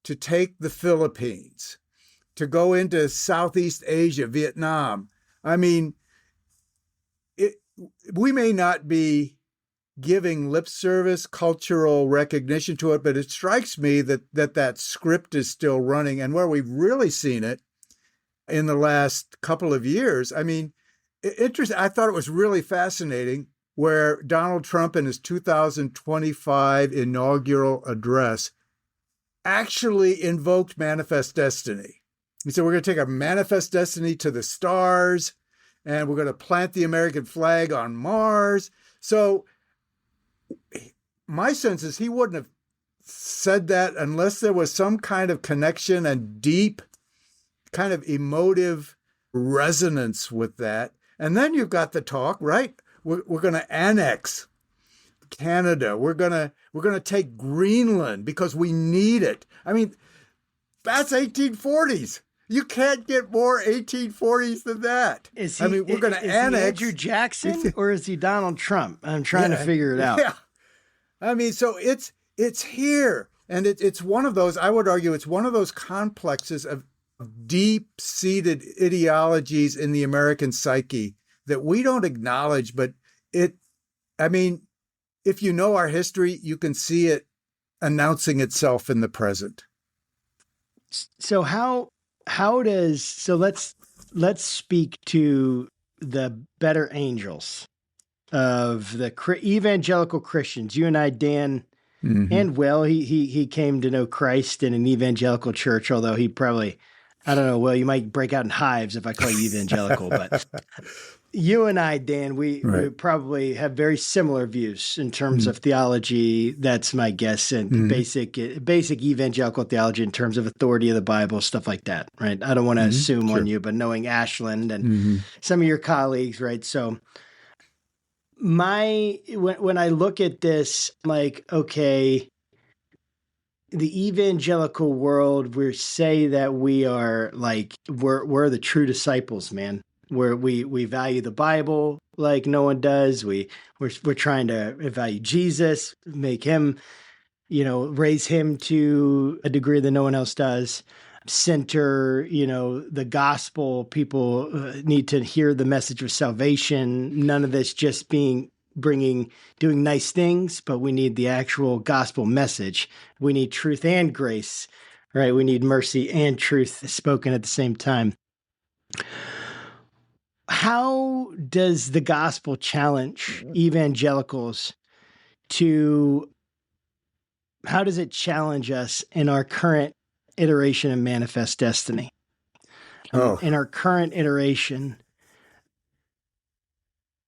to take the Philippines, to go into Southeast Asia, Vietnam. I mean, we may not be giving lip service, cultural recognition to it, but it strikes me that script is still running. And where we've really seen it in the last couple of years, I mean, interesting. I thought it was really fascinating where Donald Trump in his 2025 inaugural address actually invoked manifest destiny. He said, we're going to take our manifest destiny to the stars, and we're going to plant the American flag on Mars. So my sense is he wouldn't have said that unless there was some kind of connection and deep kind of emotive resonance with that. And then you've got the talk, right? We're going to annex Canada. We're going to take Greenland because we need it. I mean, that's 1840s. You can't get more 1840s than that. We're going to annex. Is he Andrew Jackson or is he Donald Trump? I'm trying to figure it out. Yeah. I mean, so it's here. And it's one of those, I would argue, it's one of those complexes of deep-seated ideologies in the American psyche that we don't acknowledge, but if you know our history, you can see it announcing itself in the present. So let's speak to the better angels of the evangelical Christians. You and I, Dan, and Will, he came to know Christ in an evangelical church, although he probably, I don't know, Will, you might break out in hives if I call you evangelical, but you and I, Dan, we probably have very similar views in terms of theology. That's my guess, and basic evangelical theology in terms of authority of the Bible, stuff like that, right? I don't want to assume on you, but knowing Ashland and some of your colleagues, right? So when I look at this, I'm like, okay, the evangelical world, we say that we are like, we're the true disciples, man. Where we value the Bible like no one does. We're trying to value Jesus, make him, raise him to a degree that no one else does. Center, the gospel. People need to hear the message of salvation. None of this just doing nice things, but we need the actual gospel message. We need truth and grace, right? We need mercy and truth spoken at the same time. How does the gospel challenge evangelicals how does it challenge us in our current iteration of manifest destiny? In our current iteration,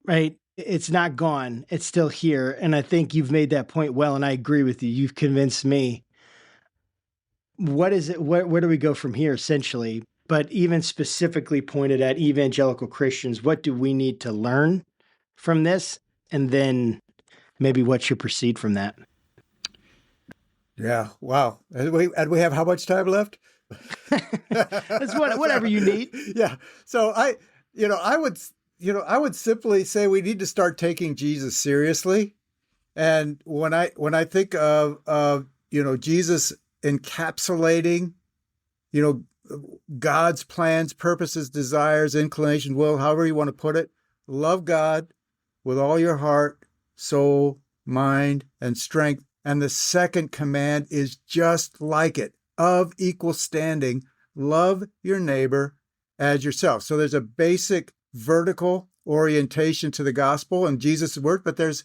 right? It's not gone. It's still here. And I think you've made that point well, and I agree with you. You've convinced me. What is it? Where do we go from here, essentially? But even specifically pointed at evangelical Christians, what do we need to learn from this? And then maybe what should proceed from that? Yeah. Wow. And we have how much time left? That's whatever you need. Yeah. So I would simply say we need to start taking Jesus seriously. And when I think of Jesus encapsulating, God's plans, purposes, desires, inclination, will, however you want to put it. Love God with all your heart, soul, mind, and strength. And the second command is just like it, of equal standing. Love your neighbor as yourself. So there's a basic vertical orientation to the gospel and Jesus' word, but there's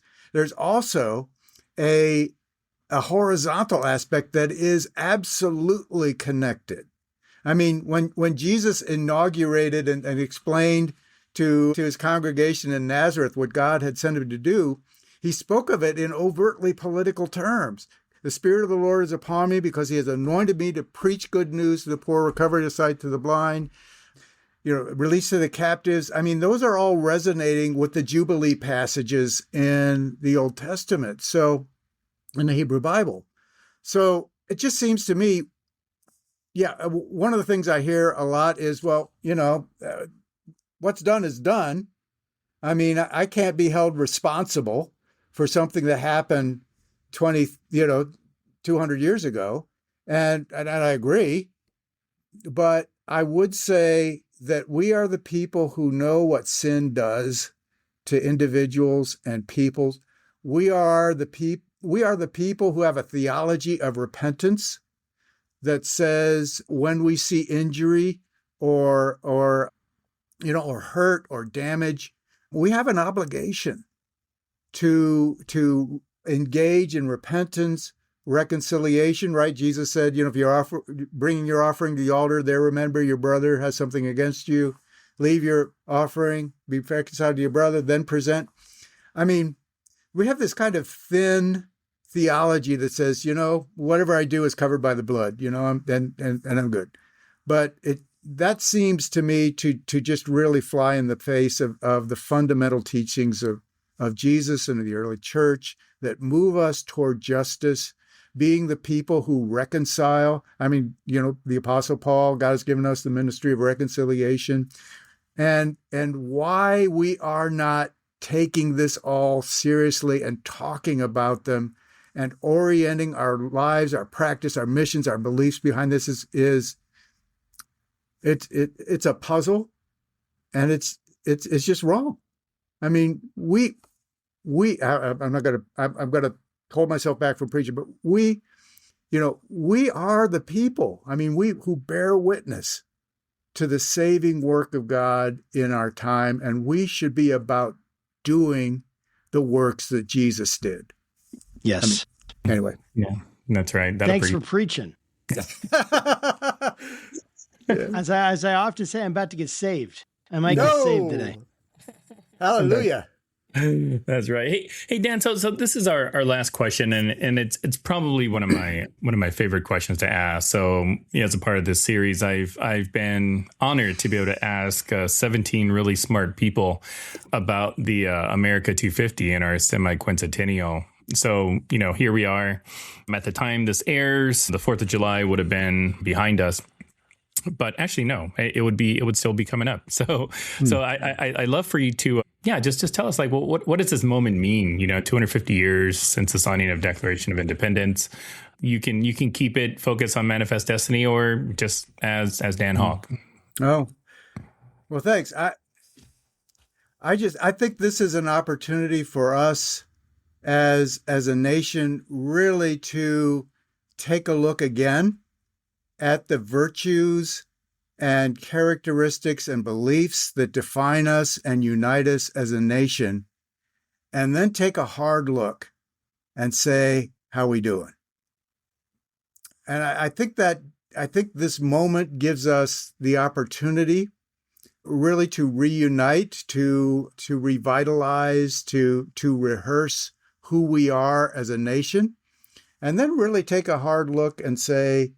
also a horizontal aspect that is absolutely connected. I mean, when Jesus inaugurated and explained to his congregation in Nazareth what God had sent him to do, he spoke of it in overtly political terms. The Spirit of the Lord is upon me because he has anointed me to preach good news to the poor, recovery of sight to the blind, release to the captives. I mean, those are all resonating with the Jubilee passages in the Old Testament. So, in the Hebrew Bible. So it just seems to me, one of the things I hear a lot is, what's done is done. I mean, I can't be held responsible for something that happened 200 years ago. And I agree. But I would say that we are the people who know what sin does to individuals and peoples. We are the people who have a theology of repentance that says when we see injury or hurt or damage, we have an obligation to engage in repentance, reconciliation, right? Jesus said, if you're bringing your offering to the altar, there remember your brother has something against you. Leave your offering, be reconciled to your brother, then present. I mean, we have this kind of thin theology that says, whatever I do is covered by the blood, and I'm good. But that seems to me to just really fly in the face of the fundamental teachings of Jesus and of the early church that move us toward justice, being the people who reconcile. I mean, the Apostle Paul, God has given us the ministry of reconciliation, and why we are not taking this all seriously and talking about them and orienting our lives, our practice, our missions, our beliefs behind this is it's a puzzle, and it's just wrong. I mean, I'm gonna hold myself back from preaching, but we are the people. I mean, we who bear witness to the saving work of God in our time, and we should be about doing the works that Jesus did. Yes. Anyway. Yeah, that's right. Thanks for preaching. As I often say, I'm about to get saved. I might get saved today. Hallelujah. That's right. Hey, Dan. So this is our last question, and it's probably one of my favorite questions to ask. So as a part of this series, I've been honored to be able to ask 17 really smart people about the America 250 and our semi-quincentennial. So here we are. At the time this airs, the 4th of July would have been behind us. But actually, no, it would still be coming up. So I love for you to, just tell us, like, well, what does this moment mean? 250 years since the signing of Declaration of Independence. You can keep it focused on Manifest Destiny, or just as Dan Hawk. Oh, well, thanks. I think this is an opportunity for us as a nation really to take a look again at the virtues and characteristics and beliefs that define us and unite us as a nation, and then take a hard look and say, how we doing? And I think this moment gives us the opportunity really to reunite, to revitalize, to rehearse who we are as a nation, and then really take a hard look and say,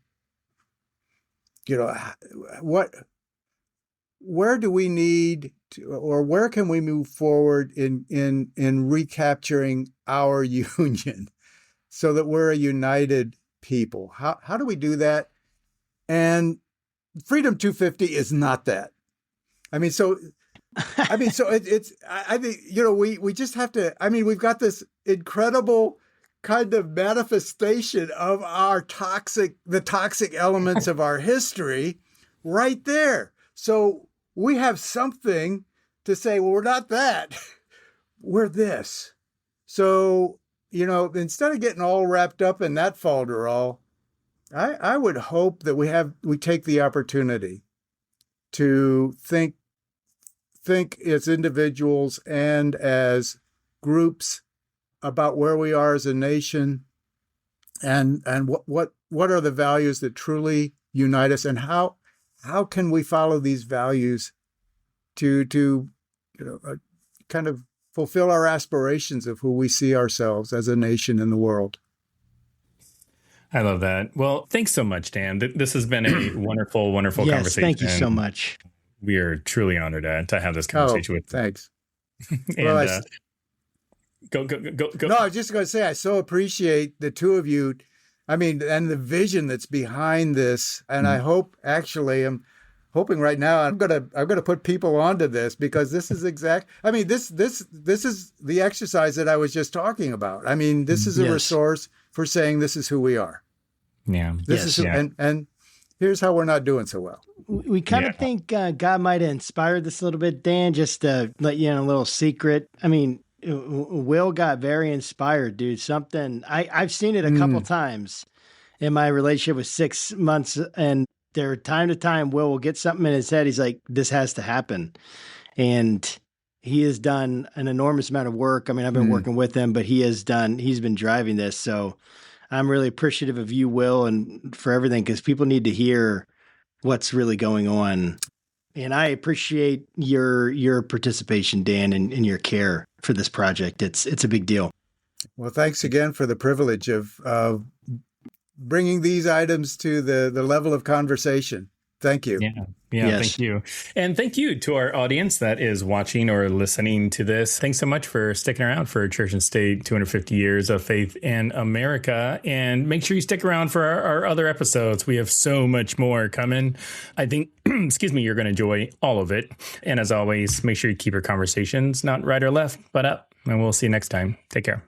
where do we need to, or where can we move forward in recapturing our union so that we're a united people? How do we do that? And Freedom 250 is not that. I think we just have to, we've got this incredible kind of manifestation of the toxic elements of our history right there. So we have something to say, well, we're not that, we're this. So, instead of getting all wrapped up in that falderall, I would hope that we take the opportunity to think as individuals and as groups about where we are as a nation, and what are the values that truly unite us, and how can we follow these values to kind of fulfill our aspirations of who we see ourselves as a nation in the world. I love that. Well, thanks so much, Dan. This has been a wonderful, wonderful Yes, conversation. thank you so much. We are truly honored to have this conversation with you. Thanks. And, Well, go. No, I was just going to say, I so appreciate the two of you. I mean, and the vision that's behind this. And I hope, actually, I'm hoping right now, I'm gonna put people onto this, because this is this is the exercise that I was just talking about. I mean, this is a resource for saying this is who we are. Yeah. And here's how we're not doing so well. We kind of think God might have inspired this a little bit, Dan, just to let you in a little secret. I mean, Will got very inspired, dude. Something I've seen it a couple times in my relationship with 6 months, and there time to time, Will get something in his head. He's like, this has to happen. And he has done an enormous amount of work. I mean, I've been working with him, but he's been driving this. So I'm really appreciative of you, Will, and for everything, because people need to hear what's really going on. And I appreciate your participation, Dan, and your care for this project. It's a big deal. Well, thanks again for the privilege of bringing these items to the level of conversation. Thank you. Yeah, thank you. And thank you to our audience that is watching or listening to this. Thanks so much for sticking around for Church and State, 250 Years of Faith in America. And make sure you stick around for our other episodes. We have so much more coming. I think, you're going to enjoy all of it. And as always, make sure you keep your conversations not right or left, but up. And we'll see you next time. Take care.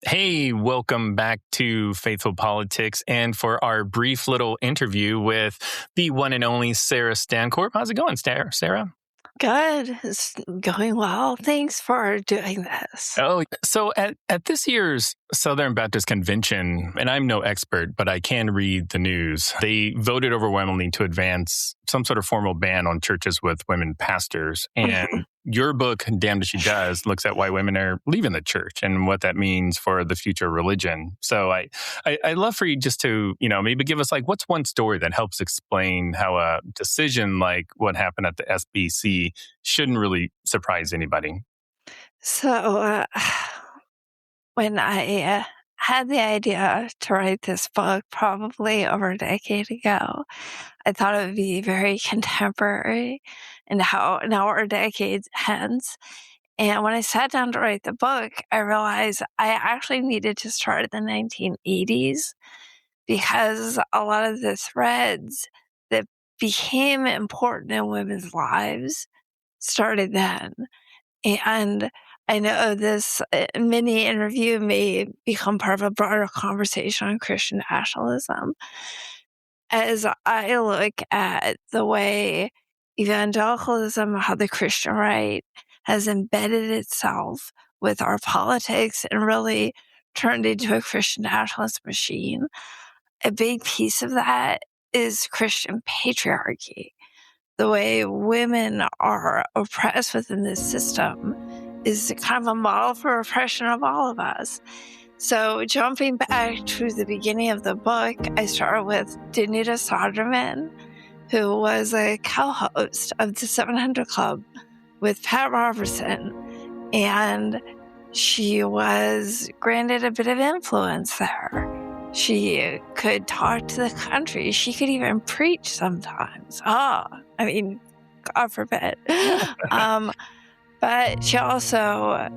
Hey, welcome back to Faithful Politics, and for our brief little interview with the one and only Sarah Stancorp. How's it going, Sarah? Good. It's going well. Thanks for doing this. Oh, so at this year's Southern Baptist Convention, and I'm no expert, but I can read the news, they voted overwhelmingly to advance some sort of formal ban on churches with women pastors. And your book, Damned If She Does, looks at why women are leaving the church and what that means for the future of religion. So I'd love for you just to, maybe give us what's one story that helps explain how a decision like what happened at the SBC shouldn't really surprise anybody. So when I had the idea to write this book probably over a decade ago, I thought it would be very contemporary and how now we're decades hence. And when I sat down to write the book, I realized I actually needed to start in the 1980s because a lot of the threads that became important in women's lives started then. And I know this mini interview may become part of a broader conversation on Christian nationalism. As I look at the way evangelicalism, how the Christian right has embedded itself with our politics and really turned into a Christian nationalist machine, a big piece of that is Christian patriarchy. The way women are oppressed within this system is kind of a model for oppression of all of us. So jumping back to the beginning of the book, I started with Danuta Soderman, who was a co-host of the 700 Club with Pat Robertson. And she was granted a bit of influence there. She could talk to the country. She could even preach sometimes. God forbid. But she also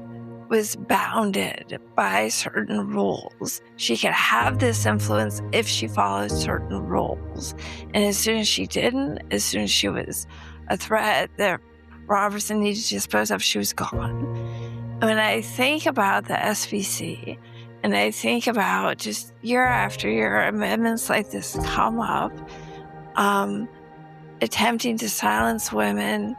was bounded by certain rules. She could have this influence if she followed certain rules. And as soon as she didn't, as soon as she was a threat that Robertson needed to dispose of, she was gone. When I think about the SBC, and I think about just year after year, amendments like this come up, attempting to silence women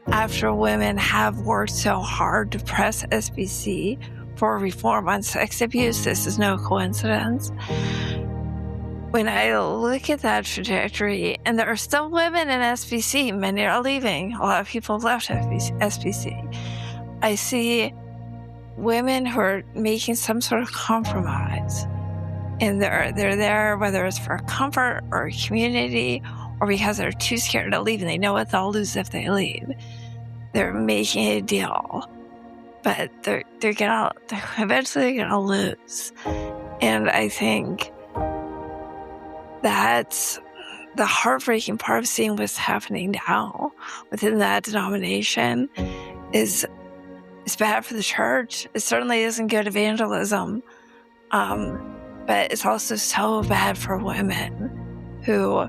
after women have worked so hard to press SBC for reform on sex abuse. This is no coincidence. When I look at that trajectory, and there are still women in SBC, many are leaving, a lot of people have left SBC, I see women who are making some sort of compromise. And they're there, whether it's for comfort or community or because they're too scared to leave and they know what they'll lose if they leave. they're making a deal, but they're eventually gonna lose. And I think that's the heartbreaking part of seeing what's happening now within that denomination. Is bad for the church. It certainly isn't good evangelism, but it's also so bad for women who,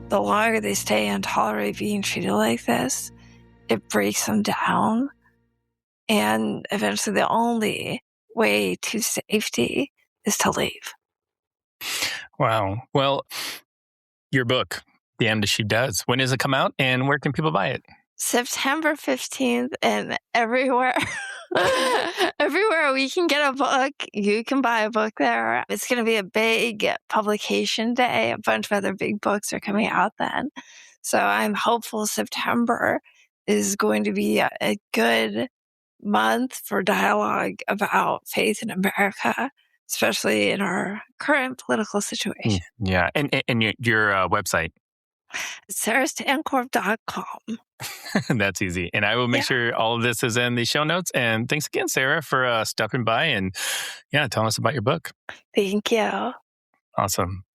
the longer they stay and tolerate being treated like this, it breaks them down. And eventually the only way to safety is to leave. Wow. Well, your book, Damned As She Does, when does it come out and where can people buy it? September 15th, and everywhere we can get a book, you can buy a book there. It's going to be a big publication day. A bunch of other big books are coming out then. So I'm hopeful September is going to be a good month for dialogue about faith in America, especially in our current political situation. Yeah. And your website? sarahstancorp.com. That's easy. And I will make sure all of this is in the show notes. And thanks again, Sarah, for stopping by and telling us about your book. Thank you. Awesome.